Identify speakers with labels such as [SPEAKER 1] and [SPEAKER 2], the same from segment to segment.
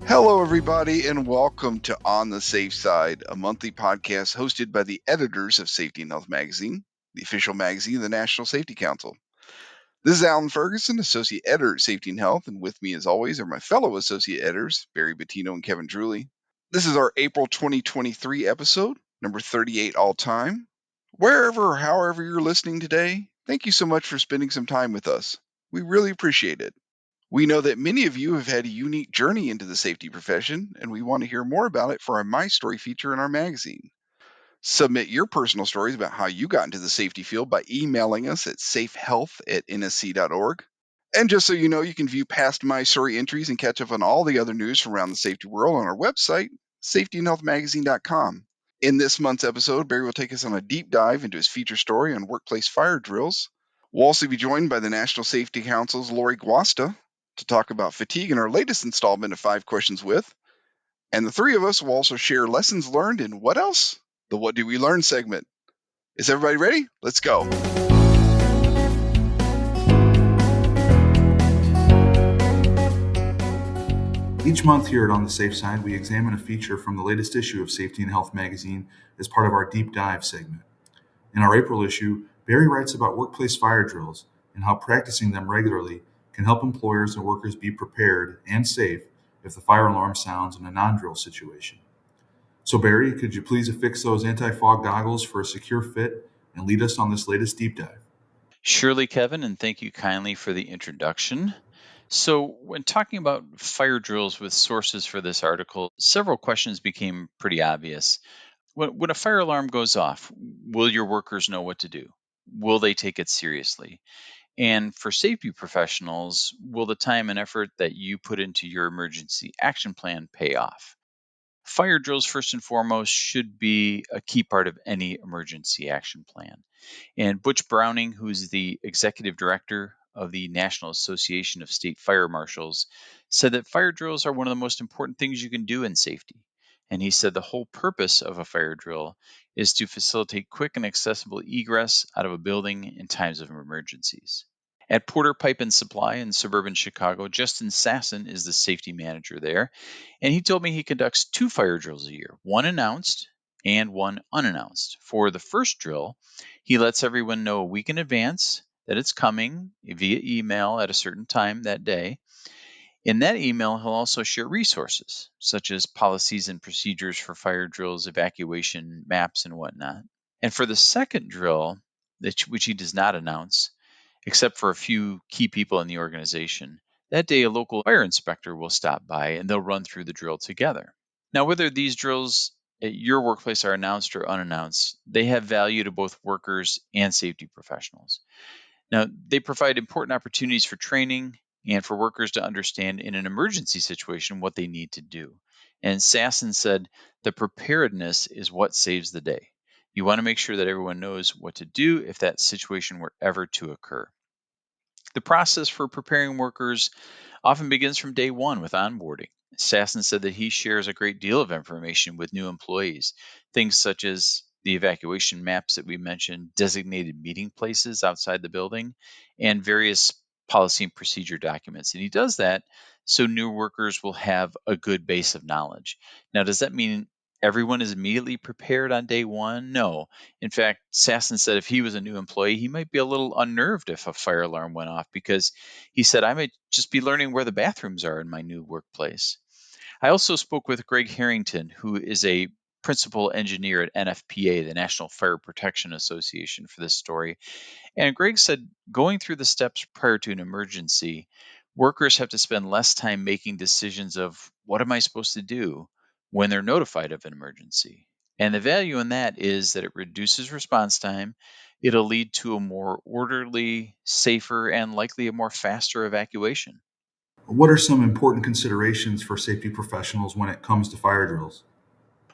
[SPEAKER 1] Hello, everybody, and welcome to On the Safe Side, a monthly podcast hosted by the editors of Safety and Health Magazine, the official magazine of the National Safety Council. This is Alan Ferguson, Associate Editor at Safety and Health, and with me, as always, are my fellow Associate Editors, Barry Bettino and Kevin Drewley. This is our April 2023 episode, number 38 all time. Wherever or however you're listening today, thank you so much for spending some time with us. We really appreciate it. We know that many of you have had a unique journey into the safety profession, and we want to hear more about it for our My Story feature in our magazine. Submit your personal stories about how you got into the safety field by emailing us at safehealth@nsc.org. And just so you know, you can view past My Story entries and catch up on all the other news from around the safety world on our website, safetyandhealthmagazine.com. In this month's episode, Barry will take us on a deep dive into his feature story on workplace fire drills. We'll also be joined by the National Safety Council's Lori Guasta to talk about fatigue in our latest installment of 5 Questions With. And the three of us will also share lessons learned in what else? The What Do We Learn segment. Is everybody ready? Let's go.
[SPEAKER 2] Each month here at On the Safe Side, we examine a feature from the latest issue of Safety and Health Magazine as part of our Deep Dive segment. In our April issue, Barry writes about workplace fire drills and how practicing them regularly can help employers and workers be prepared and safe if the fire alarm sounds in a non-drill situation. So Barry, could you please affix those anti-fog goggles for a secure fit and lead us on this latest deep dive?
[SPEAKER 3] Surely, Kevin, and thank you kindly for the introduction. So, when talking about fire drills with sources for this article, several questions became pretty obvious. When a fire alarm goes off, will your workers know what to do? Will they take it seriously? And for safety professionals, will the time and effort that you put into your emergency action plan pay off? Fire drills, first and foremost, should be a key part of any emergency action plan. And Butch Browning, who's the executive director of the National Association of State Fire Marshals, said that fire drills are one of the most important things you can do in safety. And he said the whole purpose of a fire drill is to facilitate quick and accessible egress out of a building in times of emergencies. At Porter Pipe and Supply in suburban Chicago, Justin Sasson is the safety manager there, and he told me he conducts 2 fire drills a year, one announced and one unannounced. For the first drill, he lets everyone know a week in advance that it's coming via email at a certain time that day. In that email, he'll also share resources such as policies and procedures for fire drills, evacuation maps, and whatnot. And for the second drill, which he does not announce, except for a few key people in the organization, that day a local fire inspector will stop by and they'll run through the drill together. Now, whether these drills at your workplace are announced or unannounced, they have value to both workers and safety professionals. Now, they provide important opportunities for training and for workers to understand in an emergency situation what they need to do. And Sasson said, the preparedness is what saves the day. You want to make sure that everyone knows what to do if that situation were ever to occur. The process for preparing workers often begins from day one with onboarding. Sasson said that he shares a great deal of information with new employees, things such as the evacuation maps that we mentioned, designated meeting places outside the building, and various policy and procedure documents. And he does that so new workers will have a good base of knowledge. Now, does that mean everyone is immediately prepared on day one? No. In fact, Sasson said if he was a new employee, he might be a little unnerved if a fire alarm went off because he said, I might just be learning where the bathrooms are in my new workplace. I also spoke with Greg Harrington, who is a principal engineer at NFPA, the National Fire Protection Association, for this story. And Greg said going through the steps prior to an emergency, workers have to spend less time making decisions of what am I supposed to do when they're notified of an emergency. And the value in that is that it reduces response time. It'll lead to a more orderly, safer, and likely a more faster evacuation.
[SPEAKER 2] What are some important considerations for safety professionals when it comes to fire drills?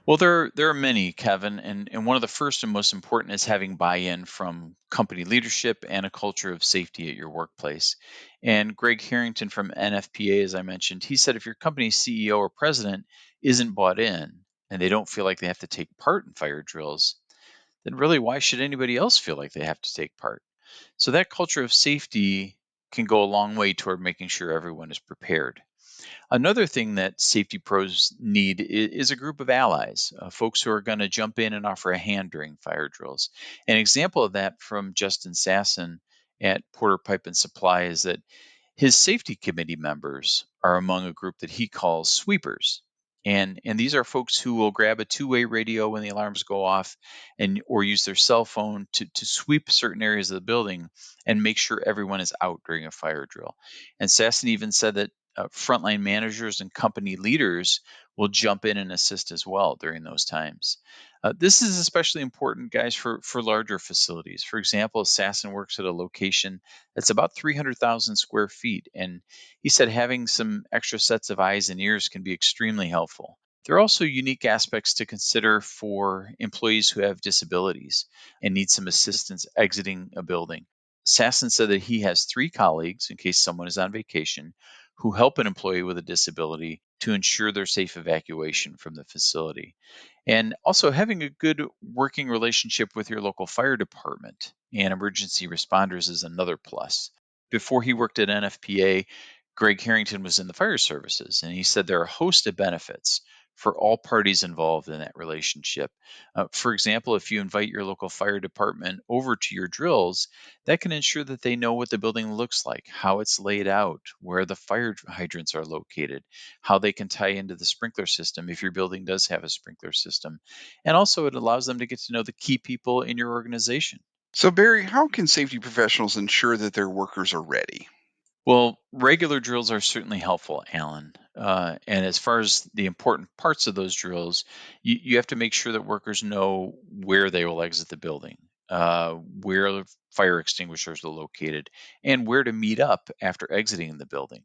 [SPEAKER 3] Well, there are many, Kevin, and one of the first and most important is having buy-in from company leadership and a culture of safety at your workplace. And Greg Harrington from NFPA, as I mentioned, he said if your company's CEO or president isn't bought in and they don't feel like they have to take part in fire drills, then really why should anybody else feel like they have to take part? So that culture of safety can go a long way toward making sure everyone is prepared. Another thing that safety pros need is a group of allies, folks who are going to jump in and offer a hand during fire drills. An example of that from Justin Sasson at Porter Pipe and Supply is that his safety committee members are among a group that he calls sweepers. And these are folks who will grab a two-way radio when the alarms go off and or use their cell phone to sweep certain areas of the building and make sure everyone is out during a fire drill. And Sasson even said that frontline managers and company leaders will jump in and assist as well during those times. This is especially important, guys, for larger facilities. For example, Sasson works at a location that's about 300,000 square feet. And he said having some extra sets of eyes and ears can be extremely helpful. There are also unique aspects to consider for employees who have disabilities and need some assistance exiting a building. Sasson said that he has 3 colleagues, in case someone is on vacation, who help an employee with a disability to ensure their safe evacuation from the facility. And also having a good working relationship with your local fire department and emergency responders is another plus. Before he worked at NFPA, Greg Harrington was in the fire services, and he said there are a host of benefits for all parties involved in that relationship. For example, if you invite your local fire department over to your drills, that can ensure that they know what the building looks like, how it's laid out, where the fire hydrants are located, how they can tie into the sprinkler system if your building does have a sprinkler system. And also, it allows them to get to know the key people in your organization.
[SPEAKER 1] So, Barry, how can safety professionals ensure that their workers are ready?
[SPEAKER 3] Well, regular drills are certainly helpful, Alan. And as far as the important parts of those drills, you have to make sure that workers know where they will exit the building, where the fire extinguishers are located, and where to meet up after exiting the building.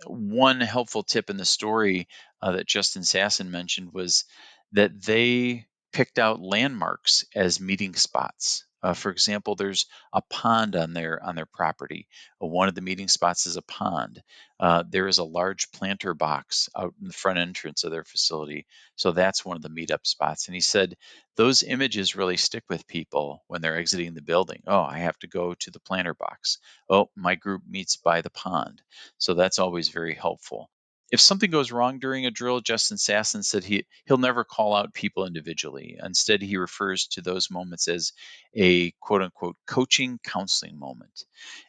[SPEAKER 3] One helpful tip in the story that Justin Sasson mentioned was that they picked out landmarks as meeting spots. For example, there's a pond on their property. One of the meeting spots is a pond. There is a large planter box out in the front entrance of their facility, so that's one of the meetup spots. And he said those images really stick with people when they're exiting the building. Oh, I have to go to the planter box. Oh, my group meets by the pond. So that's always very helpful. If something goes wrong during a drill, Justin Sasson said he'll never call out people individually. Instead, he refers to those moments as a quote unquote coaching counseling moment.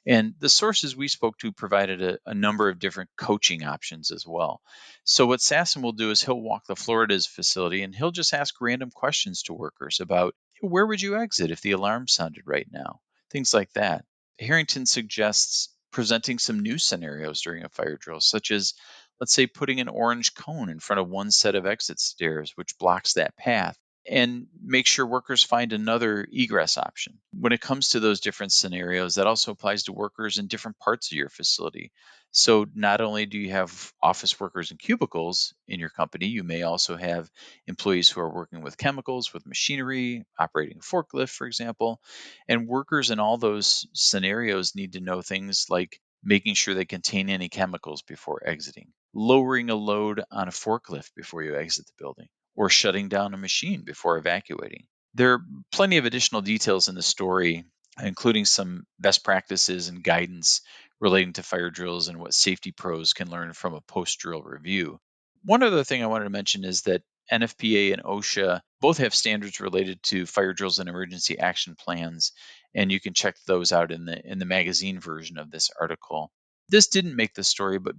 [SPEAKER 3] And the sources we spoke to provided a number of different coaching options as well. So what Sasson will do is he'll walk the floor at his facility and he'll just ask random questions to workers about where would you exit if the alarm sounded right now? Things like that. Harrington suggests presenting some new scenarios during a fire drill, such as, let's say, putting an orange cone in front of one set of exit stairs, which blocks that path, and make sure workers find another egress option. When it comes to those different scenarios, that also applies to workers in different parts of your facility. So not only do you have office workers in cubicles in your company, you may also have employees who are working with chemicals, with machinery, operating a forklift, for example. And workers in all those scenarios need to know things like making sure they contain any chemicals before exiting, lowering a load on a forklift before you exit the building, or shutting down a machine before evacuating. There are plenty of additional details in the story, including some best practices and guidance relating to fire drills and what safety pros can learn from a post drill review. One other thing I wanted to mention is that NFPA and OSHA both have standards related to fire drills and emergency action plans, and you can check those out in the magazine version of this article. This didn't make the story, but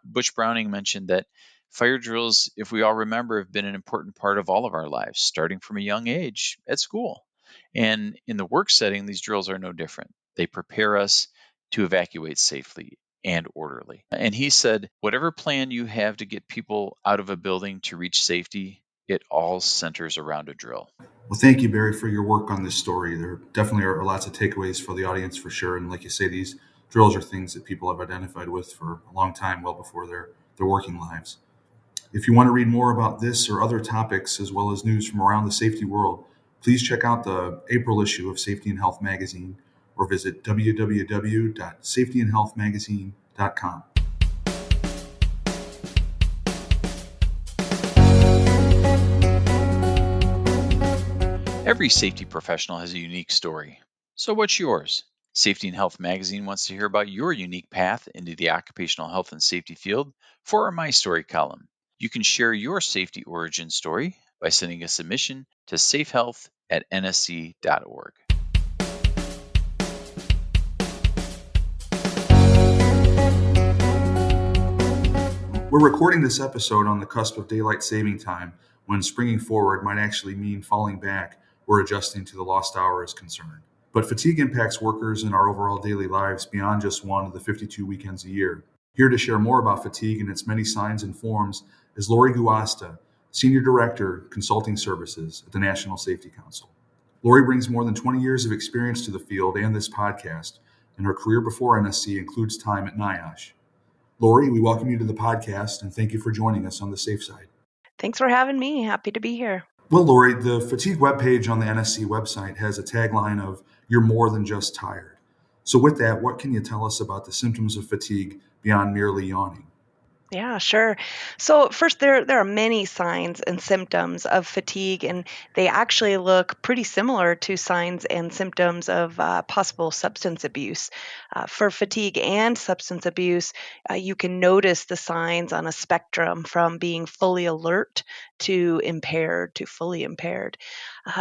[SPEAKER 3] Butch Browning mentioned that fire drills, if we all remember, have been an important part of all of our lives, starting from a young age at school. And in the work setting, these drills are no different. They prepare us to evacuate safely and orderly. And he said, whatever plan you have to get people out of a building to reach safety, it all centers around a drill.
[SPEAKER 2] Well, thank you, Barry, for your work on this story. There definitely are lots of takeaways for the audience for sure. And like you say, these drills are things that people have identified with for a long time, well before their working lives. If you want to read more about this or other topics, as well as news from around the safety world, please check out the April issue of Safety and Health magazine or visit www.safetyandhealthmagazine.com.
[SPEAKER 3] Every safety professional has a unique story. So what's yours? Safety and Health magazine wants to hear about your unique path into the occupational health and safety field for our My Story column. You can share your safety origin story by sending a submission to safehealth@nsc.org.
[SPEAKER 2] We're recording this episode on the cusp of daylight saving time, when springing forward might actually mean falling back or adjusting to the lost hour is concerned. But fatigue impacts workers in our overall daily lives beyond just one of the 52 weekends a year. Here to share more about fatigue and its many signs and forms is Lori Guasta, Senior Director, Consulting Services at the National Safety Council. Lori brings more than 20 years of experience to the field and this podcast, and her career before NSC includes time at NIOSH. Lori, we welcome you to the podcast and thank you for joining us on the Safe Side.
[SPEAKER 4] Thanks for having me. Happy to be here.
[SPEAKER 2] Well, Lori, the fatigue webpage on the NSC website has a tagline of "You're more than just tired." So, with that, what can you tell us about the symptoms of fatigue beyond merely yawning?
[SPEAKER 4] Yeah, sure. So first, there are many signs and symptoms of fatigue, and they actually look pretty similar to signs and symptoms of possible substance abuse. For fatigue and substance abuse, you can notice the signs on a spectrum from being fully alert to impaired to fully impaired.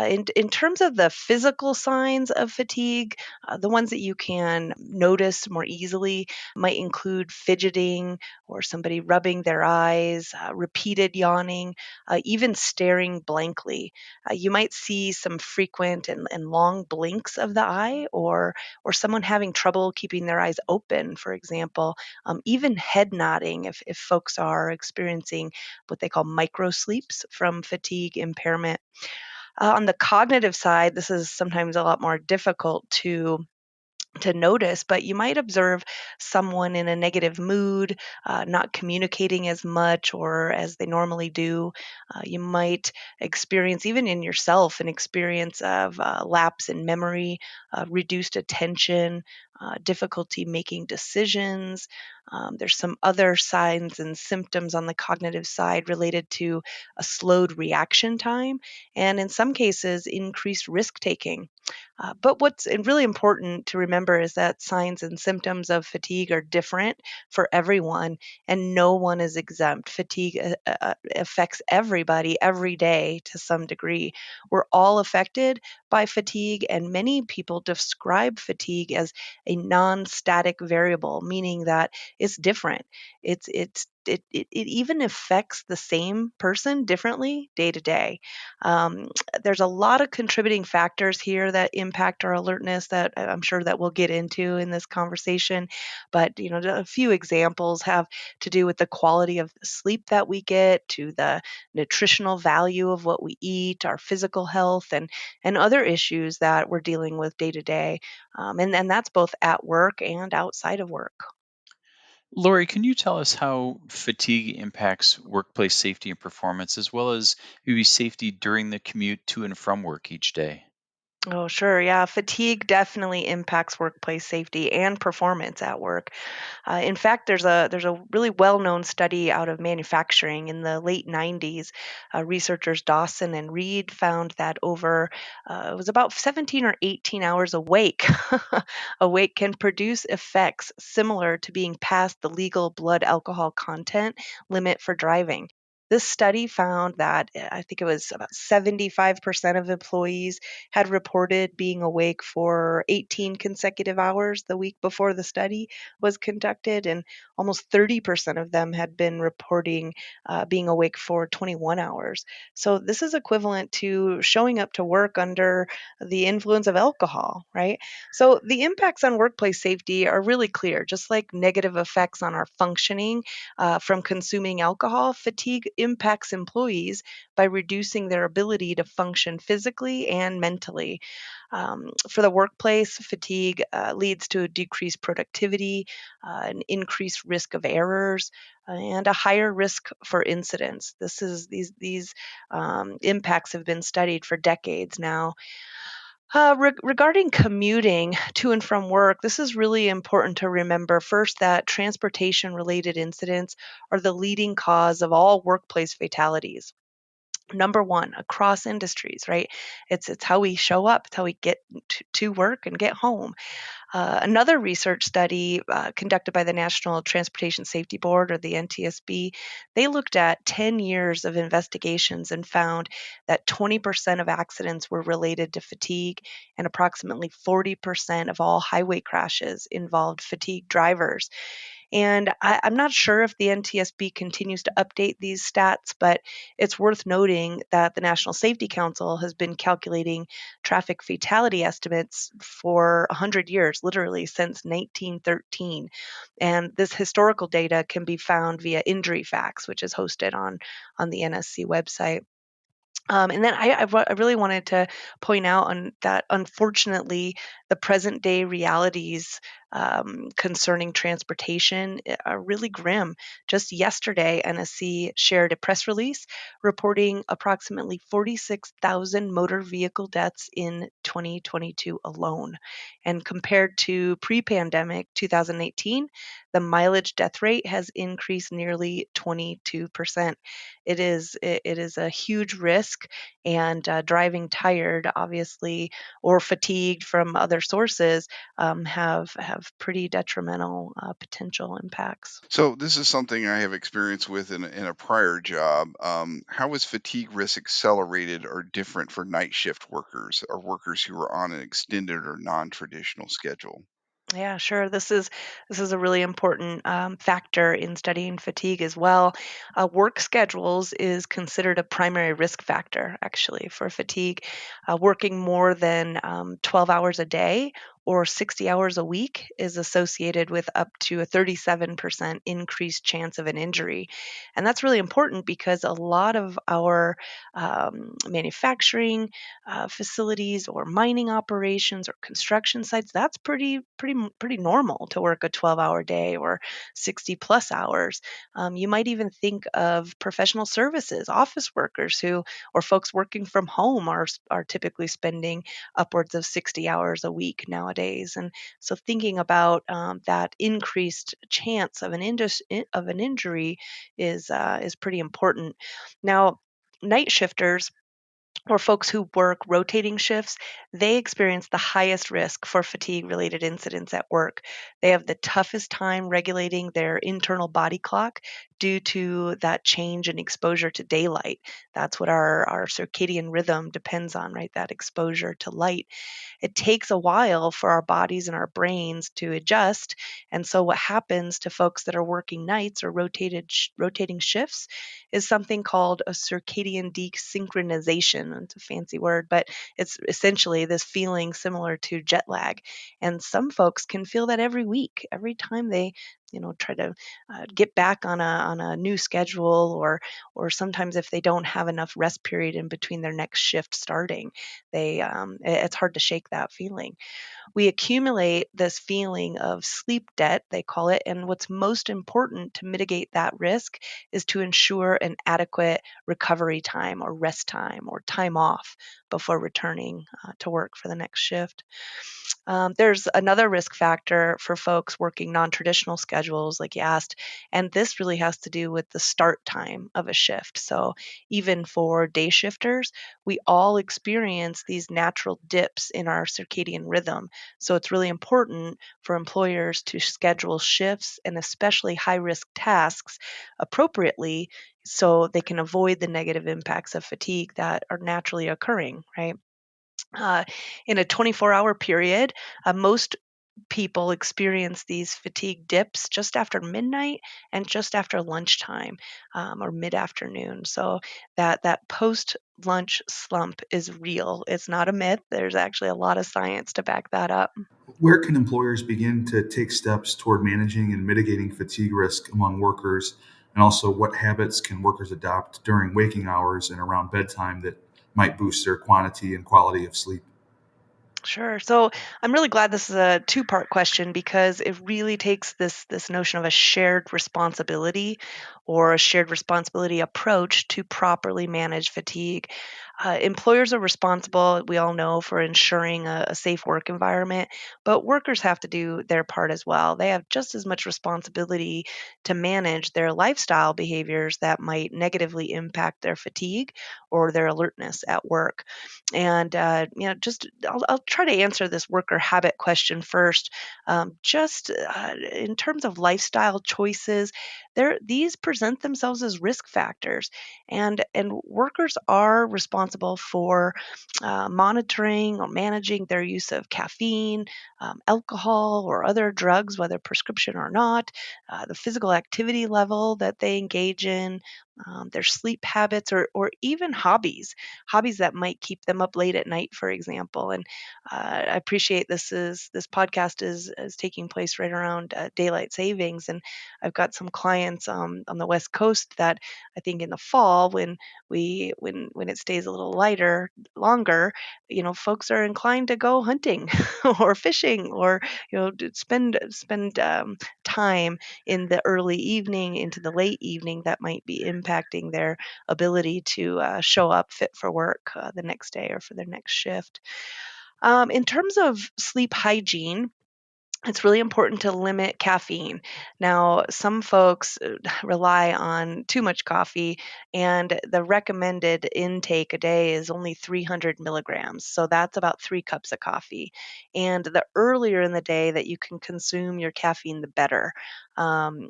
[SPEAKER 4] In terms of the physical signs of fatigue, the ones that you can notice more easily might include fidgeting or somebody rubbing their eyes, repeated yawning, even staring blankly. You might see some frequent and long blinks of the eye, or someone having trouble keeping their eyes open, for example. Even head nodding if folks are experiencing what they call micro sleeps from fatigue impairment. On the cognitive side, this is sometimes a lot more difficult to notice, but you might observe someone in a negative mood, not communicating as much or as they normally do. You might experience, even in yourself, an experience of lapse in memory, reduced attention, difficulty making decisions. There's some other signs and symptoms on the cognitive side related to a slowed reaction time, and in some cases, increased risk taking. But what's really important to remember is that signs and symptoms of fatigue are different for everyone, and no one is exempt. Fatigue affects everybody every day to some degree. We're all affected by fatigue, and many people describe fatigue as a non-static variable, meaning that it's different. It even affects the same person differently day to day. There's a lot of contributing factors here that impact our alertness that I'm sure that we'll get into in this conversation. But a few examples have to do with the quality of the sleep that we get, to the nutritional value of what we eat, our physical health, and other issues that we're dealing with day to day. And that's both at work and outside of work.
[SPEAKER 3] Lori, can you tell us how fatigue impacts workplace safety and performance, as well as maybe safety during the commute to and from work each day?
[SPEAKER 4] Oh, sure. Yeah. Fatigue definitely impacts workplace safety and performance at work. In fact, there's a really well-known study out of manufacturing in the late 90s. Researchers Dawson and Reed found that over it was about 17 or 18 hours awake, awake can produce effects similar to being past the legal blood alcohol content limit for driving. This study found that I think it was about 75% of employees had reported being awake for 18 consecutive hours the week before the study was conducted, and almost 30% of them had been reporting being awake for 21 hours. So this is equivalent to showing up to work under the influence of alcohol, right? So the impacts on workplace safety are really clear. Just like negative effects on our functioning from consuming alcohol, fatigue impacts employees by reducing their ability to function physically and mentally. For the workplace, fatigue leads to a decreased productivity, an increased risk of errors, and a higher risk for incidents. These impacts have been studied for decades now. Regarding commuting to and from work, this is really important to remember first that transportation related incidents are the leading cause of all workplace fatalities. Number one, across industries, right? It's how we show up, it's how we get to work and get home. Another research study conducted by the National Transportation Safety Board, or the NTSB, they looked at 10 years of investigations and found that 20% of accidents were related to fatigue, and approximately 40% of all highway crashes involved fatigued drivers. And I'm not sure if the NTSB continues to update these stats, but it's worth noting that the National Safety Council has been calculating traffic fatality estimates for 100 years, literally since 1913. And this historical data can be found via Injury Facts, which is hosted on the NSC website. And then I really wanted to point out on that, unfortunately, the present day realities concerning transportation are really grim. Just yesterday, NSC shared a press release reporting approximately 46,000 motor vehicle deaths in 2022 alone. And compared to pre-pandemic 2018, the mileage death rate has increased nearly 22%. It is a huge risk, and driving tired, obviously, or fatigued from other sources have pretty detrimental potential impacts.
[SPEAKER 1] So this is something I have experience with in a prior job. How is fatigue risk accelerated or different for night shift workers or workers who are on an extended or non-traditional schedule?
[SPEAKER 4] Yeah, sure. This is a really important factor in studying fatigue as well. Work schedules is considered a primary risk factor, actually, for fatigue. Working more than 12 hours a day or 60 hours a week is associated with up to a 37% increased chance of an injury. And that's really important because a lot of our manufacturing facilities or mining operations or construction sites, that's pretty normal to work a 12-hour day or 60 plus hours. You might even think of professional services, office workers who, or folks working from home are typically spending upwards of 60 hours a week nowadays. And so thinking about that increased chance of an injury is pretty important. Now, night shifters or folks who work rotating shifts, they experience the highest risk for fatigue related incidents at work. They have the toughest time regulating their internal body clock due to that change in exposure to daylight. That's what our circadian rhythm depends on, right? That exposure to light. It takes a while for our bodies and our brains to adjust. And so, what happens to folks that are working nights or rotating shifts is something called a circadian desynchronization. It's a fancy word, but it's essentially this feeling similar to jet lag. And some folks can feel that every week, every time they try to get back on a new schedule, or sometimes if they don't have enough rest period in between their next shift starting, it's hard to shake that feeling. We accumulate this feeling of sleep debt, they call it, and what's most important to mitigate that risk is to ensure an adequate recovery time or rest time or time off before returning to work for the next shift. There's another risk factor for folks working non traditional schedules, like you asked, and this really has to do with the start time of a shift. So, even for day shifters, we all experience these natural dips in our circadian rhythm. So, it's really important for employers to schedule shifts and especially high risk tasks appropriately so they can avoid the negative impacts of fatigue that are naturally occurring, right? Uh, in a 24-hour period, most people experience these fatigue dips just after midnight and just after lunchtime, or mid-afternoon. So that post-lunch slump is real. It's not a myth. There's actually a lot of science to back that up.
[SPEAKER 2] Where can employers begin to take steps toward managing and mitigating fatigue risk among workers? And also, what habits can workers adopt during waking hours and around bedtime that might boost their quantity and quality of sleep?
[SPEAKER 4] Sure. So I'm really glad this is a two-part question because it really takes this notion of a shared responsibility or a shared responsibility approach to properly manage fatigue. Employers are responsible, we all know, for ensuring a safe work environment, but workers have to do their part as well. They have just as much responsibility to manage their lifestyle behaviors that might negatively impact their fatigue or their alertness at work. And I'll try to answer this worker habit question first. Just in terms of lifestyle choices, these present themselves as risk factors, and workers are responsible for monitoring or managing their use of caffeine, alcohol, or other drugs, whether prescription or not, the physical activity level that they engage in, their sleep habits, or even hobbies that might keep them up late at night, for example. And I appreciate this podcast is taking place right around daylight savings, and I've got some clients on the West Coast that I think in the fall, when it stays a little lighter longer, folks are inclined to go hunting or fishing, or spend time in the early evening into the late evening that might be impacting their ability to show up fit for work the next day or for their next shift. In terms of sleep hygiene, it's really important to limit caffeine. Now, some folks rely on too much coffee, and the recommended intake a day is only 300 milligrams. So that's about 3 cups of coffee. And the earlier in the day that you can consume your caffeine, the better.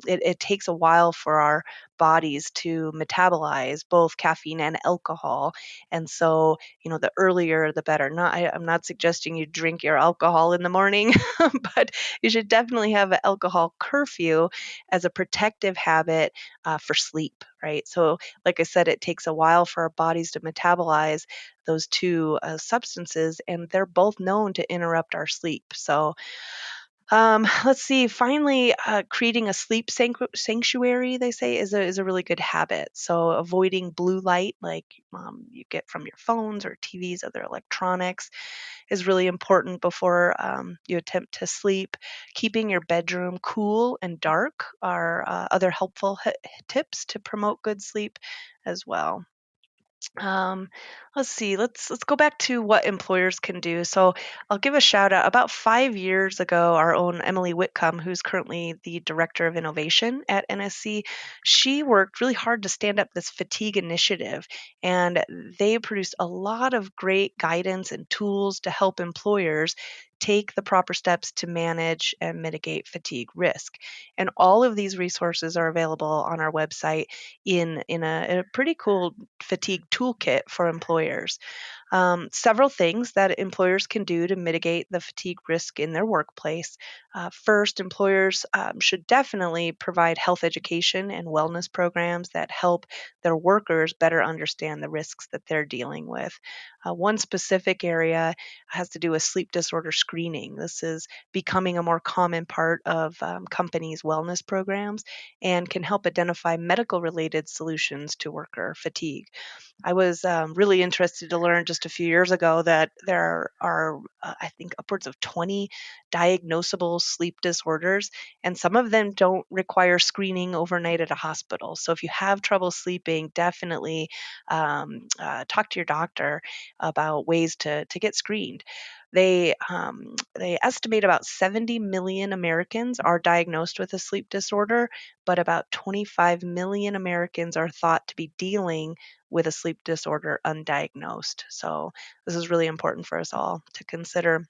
[SPEAKER 4] It takes a while for our bodies to metabolize both caffeine and alcohol. And so, the earlier, the better. I'm not suggesting you drink your alcohol in the morning, but you should definitely have an alcohol curfew as a protective habit for sleep, right? So, like I said, it takes a while for our bodies to metabolize those two substances, and they're both known to interrupt our sleep. So, let's see. Finally, creating a sleep sanctuary, they say, is a really good habit. So avoiding blue light, like you get from your phones or TVs, other electronics, is really important before you attempt to sleep. Keeping your bedroom cool and dark are other helpful tips to promote good sleep as well. Um, let's see. Let's go back to what employers can do. So I'll give a shout out. About 5 years ago, our own Emily Whitcomb, who's currently the director of innovation at NSC, she worked really hard to stand up this fatigue initiative, and they produced a lot of great guidance and tools to help employers take the proper steps to manage and mitigate fatigue risk. And all of these resources are available on our website in a pretty cool fatigue toolkit for employers. Several things that employers can do to mitigate the fatigue risk in their workplace. First, employers should definitely provide health education and wellness programs that help their workers better understand the risks that they're dealing with. One specific area has to do with sleep disorder screening. This is becoming a more common part of companies' wellness programs and can help identify medical related solutions to worker fatigue. I was really interested to learn just a few years ago that there are, I think, upwards of 20 diagnosable sleep disorders, and some of them don't require screening overnight at a hospital. So if you have trouble sleeping, definitely talk to your doctor about ways to get screened. They estimate about 70 million Americans are diagnosed with a sleep disorder, but about 25 million Americans are thought to be dealing with a sleep disorder undiagnosed. So this is really important for us all to consider.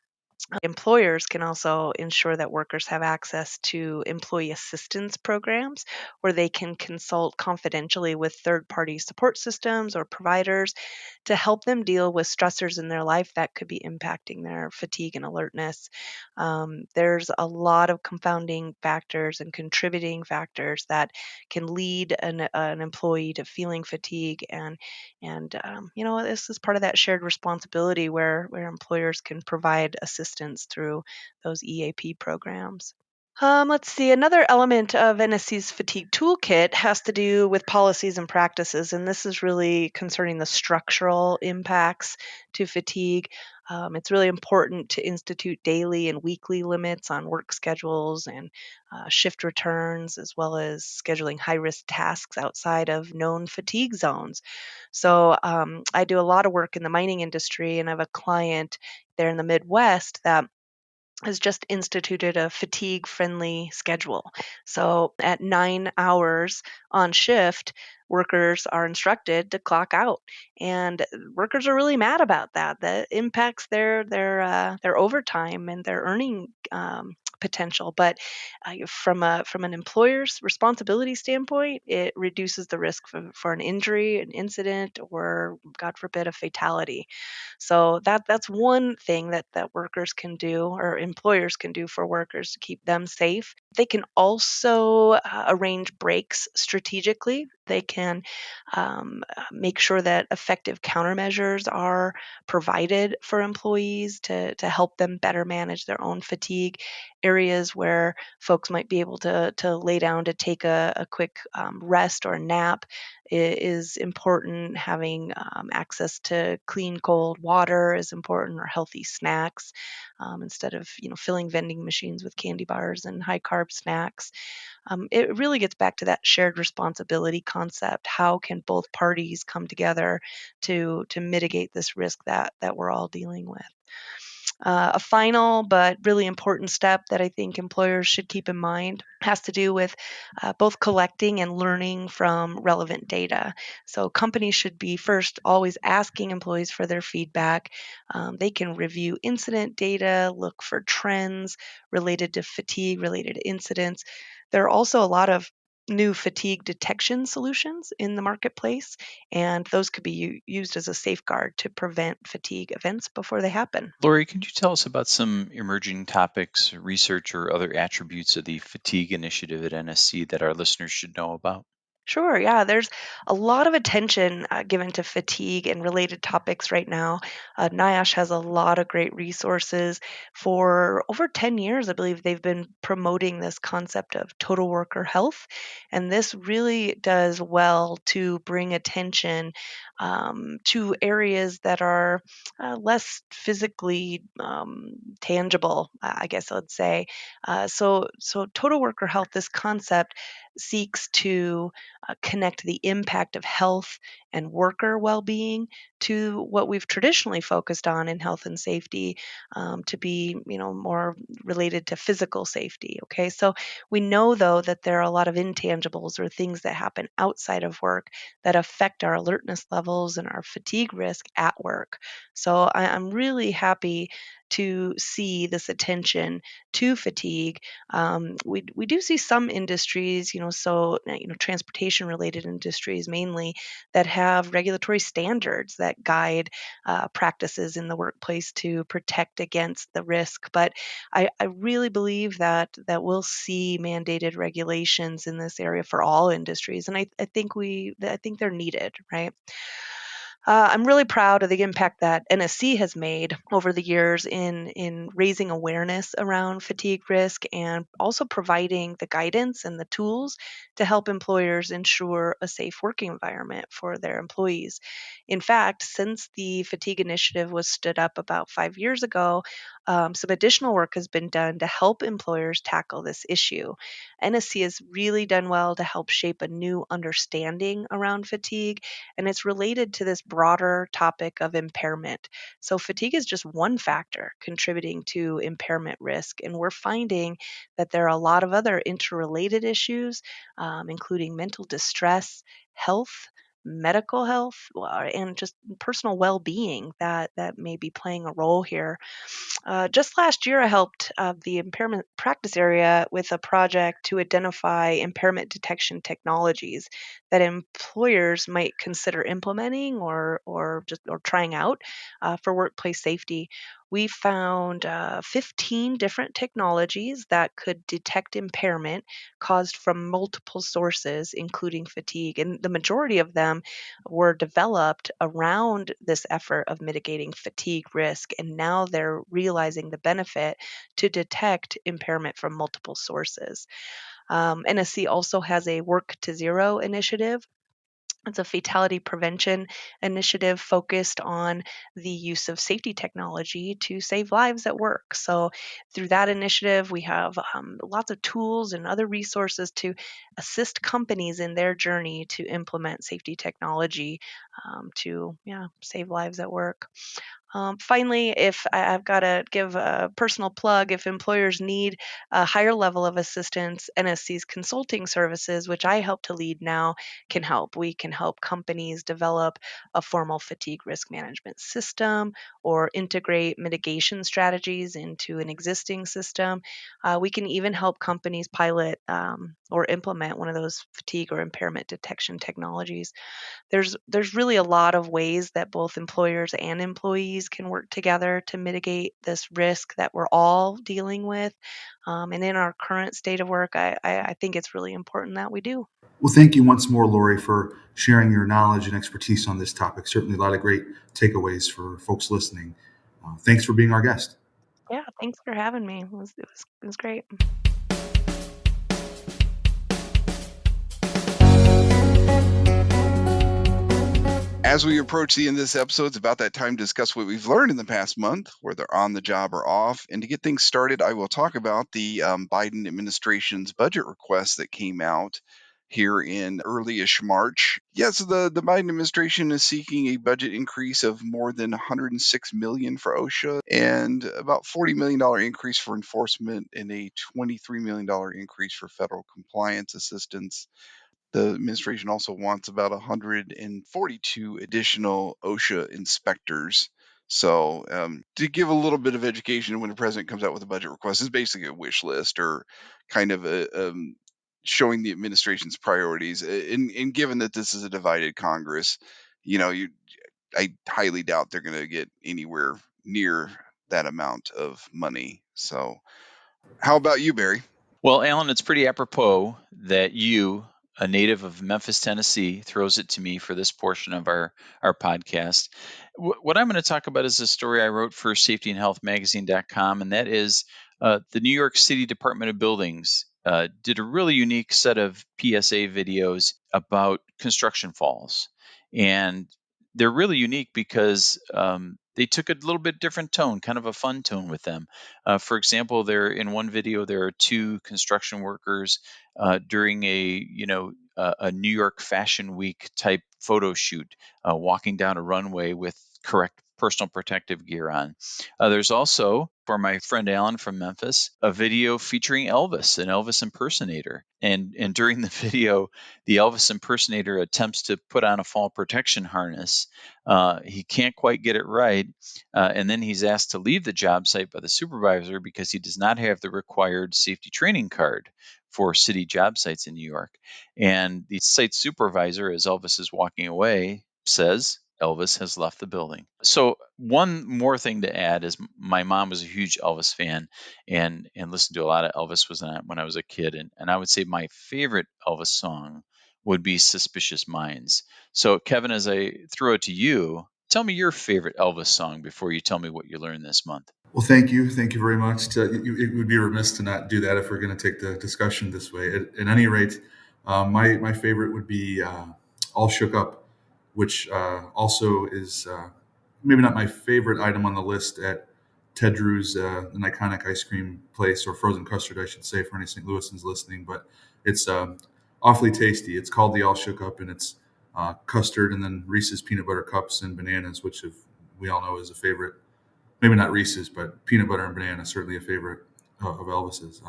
[SPEAKER 4] Employers can also ensure that workers have access to employee assistance programs where they can consult confidentially with third party support systems or providers to help them deal with stressors in their life that could be impacting their fatigue and alertness. There's a lot of confounding factors and contributing factors that can lead an employee to feeling fatigue, and this is part of that shared responsibility where employers can provide assistance through those EAP programs. Let's see. Another element of NSC's fatigue toolkit has to do with policies and practices, and this is really concerning the structural impacts to fatigue. It's really important to institute daily and weekly limits on work schedules and shift returns, as well as scheduling high risk tasks outside of known fatigue zones. So, I do a lot of work in the mining industry, and I have a client there in the Midwest that has just instituted a fatigue friendly schedule. So at 9 hours on shift, workers are instructed to clock out, and workers are really mad about that. That impacts their overtime and their earning potential. But from an employer's responsibility standpoint, it reduces the risk for an injury, an incident, or God forbid, a fatality. So that's one thing that workers can do or employers can do for workers to keep them safe. They can also arrange breaks strategically. They can make sure that effective countermeasures are provided for employees to help them better manage their own fatigue. Areas where folks might be able to lay down to take a quick rest or a nap is important. Having access to clean, cold water is important, or healthy snacks instead of filling vending machines with candy bars and high carb snacks. It really gets back to that shared responsibility concept. How can both parties come together to mitigate this risk that we're all dealing with? A final but really important step that I think employers should keep in mind has to do with both collecting and learning from relevant data. So, companies should be first always asking employees for their feedback. They can review incident data, look for trends related to fatigue, related to incidents. There are also a lot of new fatigue detection solutions in the marketplace, and those could be used as a safeguard to prevent fatigue events before they happen.
[SPEAKER 3] Lori, could you tell us about some emerging topics, research, or other attributes of the fatigue initiative at NSC that our listeners should know about?
[SPEAKER 4] Sure, yeah, there's a lot of attention given to fatigue and related topics right now. NIOSH has a lot of great resources. For over 10 years, I believe they've been promoting this concept of total worker health. And this really does well to bring attention to areas that are less physically tangible, I guess I would say. So total worker health, this concept seeks to connect the impact of health and worker well-being to what we've traditionally focused on in health and safety, to be more related to physical safety. Okay, so we know though that there are a lot of intangibles or things that happen outside of work that affect our alertness levels and our fatigue risk at work. So I'm really happy to see this attention to fatigue. We do see some industries, transportation related industries mainly, that have regulatory standards that guide practices in the workplace to protect against the risk. But I really believe that we'll see mandated regulations in this area for all industries, and I think they're needed, right? I'm really proud of the impact that NSC has made over the years in raising awareness around fatigue risk and also providing the guidance and the tools to help employers ensure a safe working environment for their employees. In fact, since the fatigue initiative was stood up about 5 years ago, some additional work has been done to help employers tackle this issue. NSC has really done well to help shape a new understanding around fatigue, and it's related to this broader topic of impairment. So, fatigue is just one factor contributing to impairment risk, and we're finding that there are a lot of other interrelated issues, including mental distress, health. Medical health and just personal well-being that may be playing a role here. Just last year, I helped the impairment practice area with a project to identify impairment detection technologies that employers might consider implementing or trying out for workplace safety. We found 15 different technologies that could detect impairment caused from multiple sources, including fatigue. And the majority of them were developed around this effort of mitigating fatigue risk. And now they're realizing the benefit to detect impairment from multiple sources. NSC also has a Work to Zero initiative It's a fatality prevention initiative focused on the use of safety technology to save lives at work. So, through that initiative, we have lots of tools and other resources to assist companies in their journey to implement safety technology to save lives at work. Finally, if I've got to give a personal plug, if employers need a higher level of assistance, NSC's consulting services, which I help to lead now, can help. We can help companies develop a formal fatigue risk management system or integrate mitigation strategies into an existing system. We can even help companies pilot or implement one of those fatigue or impairment detection technologies. There's really a lot of ways that both employers and employees can work together to mitigate this risk that we're all dealing with. And in our current state of work, I think it's really important that we do.
[SPEAKER 2] Well, thank you once more, Lori, for sharing your knowledge and expertise on this topic. Certainly a lot of great takeaways for folks listening. Thanks for being our guest.
[SPEAKER 4] Yeah, thanks for having me. It was great.
[SPEAKER 1] As we approach the end of this episode, it's about that time to discuss what we've learned in the past month, whether on the job or off. And to get things started, I will talk about the Biden administration's budget request that came out here in early-ish March. Yes, the Biden administration is seeking a budget increase of more than $106 million for OSHA and about $40 million increase for enforcement and a $23 million increase for federal compliance assistance. The administration also wants about 142 additional OSHA inspectors. So, to give a little bit of education, when the president comes out with a budget request, it's basically a wish list or kind of showing the administration's priorities. And given that this is a divided Congress, I highly doubt they're going to get anywhere near that amount of money. So, how about you, Barry?
[SPEAKER 3] Well, Alan, it's pretty apropos that you, a native of Memphis, Tennessee, throws it to me for this portion of our podcast. What I'm going to talk about is a story I wrote for safetyandhealthmagazine.com, and that is the New York City Department of Buildings did a really unique set of PSA videos about construction falls. And they're really unique because they took a little bit different tone, kind of a fun tone with them. For example, there in one video there are two construction workers during a New York Fashion Week type photo shoot, walking down a runway with correct personal protective gear on. There's also, for my friend Alan from Memphis, a video featuring Elvis, an Elvis impersonator. And during the video, the Elvis impersonator attempts to put on a fall protection harness. He can't quite get it right, and then he's asked to leave the job site by the supervisor because he does not have the required safety training card for city job sites in New York. And the site supervisor, as Elvis is walking away, says, Elvis has left the building. So one more thing to add is my mom was a huge Elvis fan and listened to a lot of Elvis when I was a kid. And I would say my favorite Elvis song would be Suspicious Minds. So Kevin, as I throw it to you, tell me your favorite Elvis song before you tell me what you learned this month.
[SPEAKER 2] Well, thank you. Thank you very much. It would be remiss to not do that if we're going to take the discussion this way. At any rate, my favorite would be All Shook Up, which also is maybe not my favorite item on the list at Ted Drew's, an iconic ice cream place, or frozen custard, I should say, for any St. Louisans listening. But it's awfully tasty. It's called the All Shook Up, and it's custard and then Reese's peanut butter cups and bananas, which we all know is a favorite. Maybe not Reese's, but peanut butter and banana is certainly a favorite of Elvis's.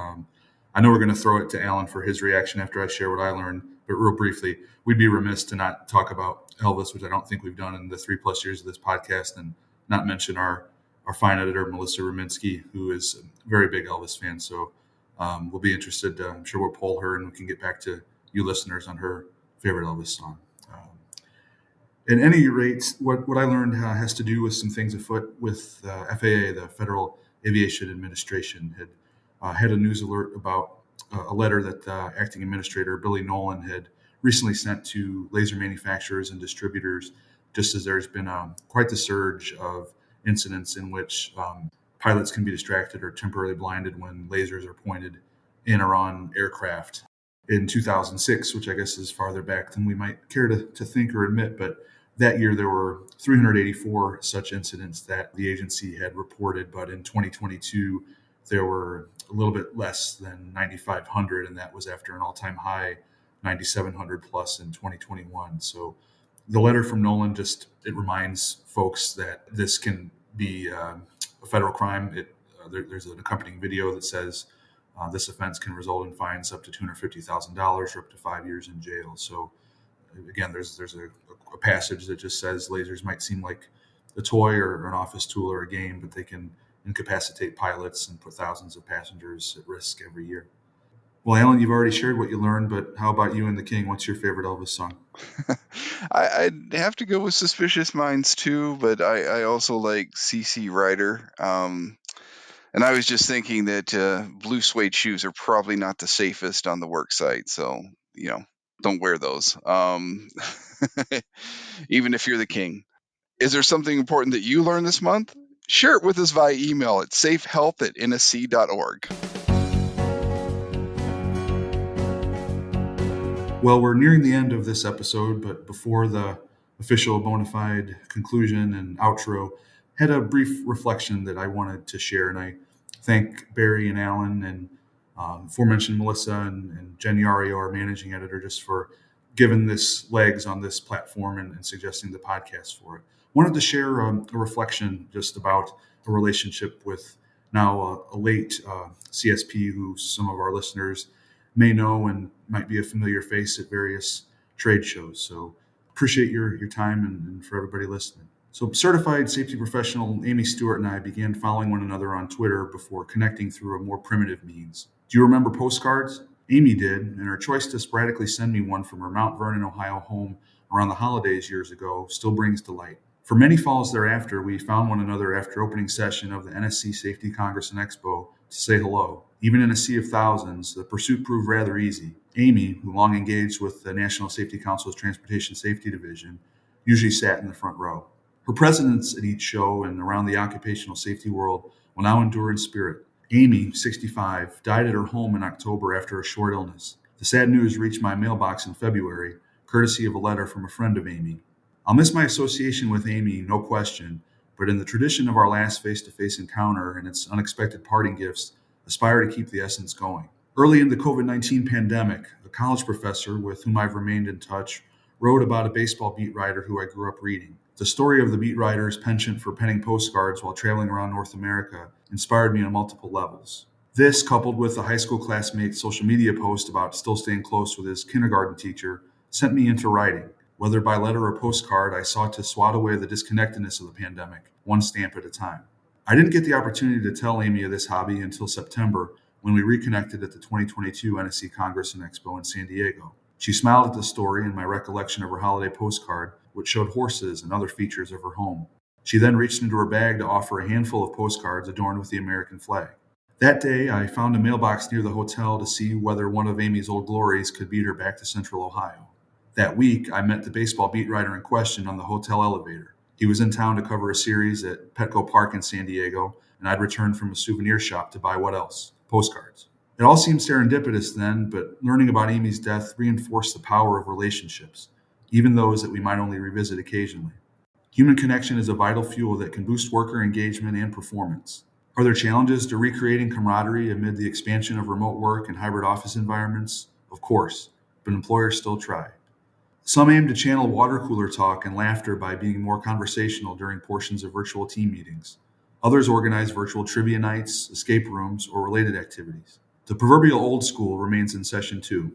[SPEAKER 2] I know we're going to throw it to Alan for his reaction after I share what I learned, but real briefly, we'd be remiss to not talk about Elvis, which I don't think we've done in the 3+ years of this podcast, and not mention our fine editor, Melissa Raminsky, who is a very big Elvis fan. So we'll be interested. I'm sure we'll poll her and we can get back to you listeners on her favorite Elvis song. At any rate, what I learned has to do with some things afoot with FAA, the Federal Aviation Administration, had a news alert about a letter that Acting Administrator Billy Nolan had recently sent to laser manufacturers and distributors, just as there's been quite the surge of incidents in which pilots can be distracted or temporarily blinded when lasers are pointed in or on aircraft. in 2006, which I guess is farther back than we might care to think or admit. But that year, there were 384 such incidents that the agency had reported. But in 2022, there were a little bit less than 9,500, and that was after an all-time high 9,700 plus in 2021. So the letter from Nolan it reminds folks that this can be a federal crime. There's an accompanying video that says this offense can result in fines up to $250,000 or up to 5 years in jail. So again, there's a passage that just says lasers might seem like a toy or an office tool or a game, but they can incapacitate pilots and put thousands of passengers at risk every year. Well, Alan, you've already shared what you learned, but how about you and the King? What's your favorite Elvis song?
[SPEAKER 1] I'd have to go with Suspicious Minds too, but I also like CC Rider. And I was just thinking that blue suede shoes are probably not the safest on the work site, so don't wear those. Even if you're the king. Is there something important that you learned this month? Share it with us via email at safehealth@nsc.org.
[SPEAKER 2] Well, we're nearing the end of this episode, but before the official bona fide conclusion and outro, had a brief reflection that I wanted to share. And I thank Barry and Alan and aforementioned Melissa and Jen Yario, our managing editor, just for giving this legs on this platform and suggesting the podcast for it. Wanted to share a reflection just about a relationship with now a late CSP who some of our listeners may know and might be a familiar face at various trade shows. So appreciate your time and for everybody listening. So certified safety professional Amy Stewart and I began following one another on Twitter before connecting through a more primitive means. Do you remember postcards? Amy did, and her choice to sporadically send me one from her Mount Vernon, Ohio home around the holidays years ago still brings delight. For many falls thereafter, we found one another after opening session of the NSC Safety Congress and Expo to say hello. Even in a sea of thousands, the pursuit proved rather easy. Amy, who long engaged with the National Safety Council's Transportation Safety Division, usually sat in the front row. Her presence at each show and around the occupational safety world will now endure in spirit. Amy, 65, died at her home in October after a short illness. The sad news reached my mailbox in February, courtesy of a letter from a friend of Amy. I'll miss my association with Amy, no question, but in the tradition of our last face-to-face encounter and its unexpected parting gifts, aspire to keep the essence going. Early in the COVID-19 pandemic, a college professor with whom I've remained in touch wrote about a baseball beat writer who I grew up reading. The story of the beat writer's penchant for penning postcards while traveling around North America inspired me on multiple levels. This, coupled with a high school classmate's social media post about still staying close with his kindergarten teacher, sent me into writing. Whether by letter or postcard, I sought to swat away the disconnectedness of the pandemic, one stamp at a time. I didn't get the opportunity to tell Amy of this hobby until September, when we reconnected at the 2022 NSC Congress and Expo in San Diego. She smiled at the story and my recollection of her holiday postcard, which showed horses and other features of her home. She then reached into her bag to offer a handful of postcards adorned with the American flag. That day, I found a mailbox near the hotel to see whether one of Amy's old glories could beat her back to Central Ohio. That week, I met the baseball beat writer in question on the hotel elevator. He was in town to cover a series at Petco Park in San Diego, and I'd returned from a souvenir shop to buy what else? Postcards. It all seemed serendipitous then, but learning about Amy's death reinforced the power of relationships, even those that we might only revisit occasionally. Human connection is a vital fuel that can boost worker engagement and performance. Are there challenges to recreating camaraderie amid the expansion of remote work and hybrid office environments? Of course, but employers still try. Some aim to channel water cooler talk and laughter by being more conversational during portions of virtual team meetings. Others organize virtual trivia nights, escape rooms, or related activities. The proverbial old school remains in session too.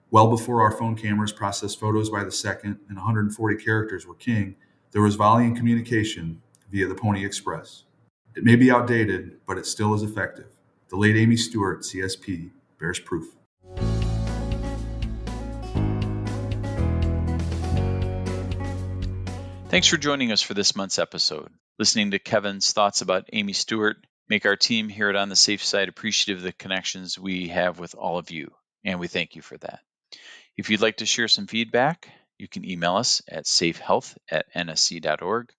[SPEAKER 2] Well before our phone cameras processed photos by the second and 140 characters were king, there was volleying communication via the Pony Express. It may be outdated, but it still is effective. The late Amy Stewart, CSP, bears proof.
[SPEAKER 3] Thanks for joining us for this month's episode. Listening to Kevin's thoughts about Amy Stewart make our team here at On the Safe Side appreciative of the connections we have with all of you, and we thank you for that. If you'd like to share some feedback, you can email us at safehealth@nsc.org.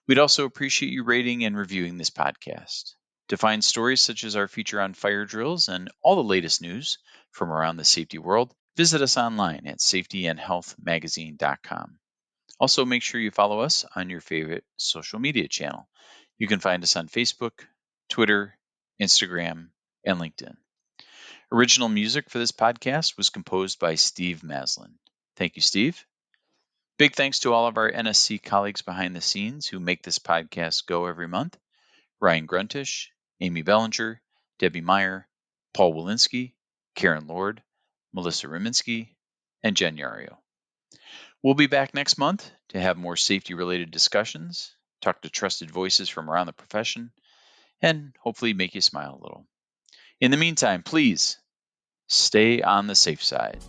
[SPEAKER 3] We'd also appreciate you rating and reviewing this podcast. To find stories such as our feature on fire drills and all the latest news from around the safety world, visit us online at safetyandhealthmagazine.com. Also, make sure you follow us on your favorite social media channel. You can find us on Facebook, Twitter, Instagram, and LinkedIn. Original music for this podcast was composed by Steve Maslin. Thank you, Steve. Big thanks to all of our NSC colleagues behind the scenes who make this podcast go every month: Ryan Gruntish, Amy Bellinger, Debbie Meyer, Paul Walensky, Karen Lord, Melissa Riminski, and Jen Yario. We'll be back next month to have more safety-related discussions, talk to trusted voices from around the profession, and hopefully make you smile a little. In the meantime, please stay on the safe side.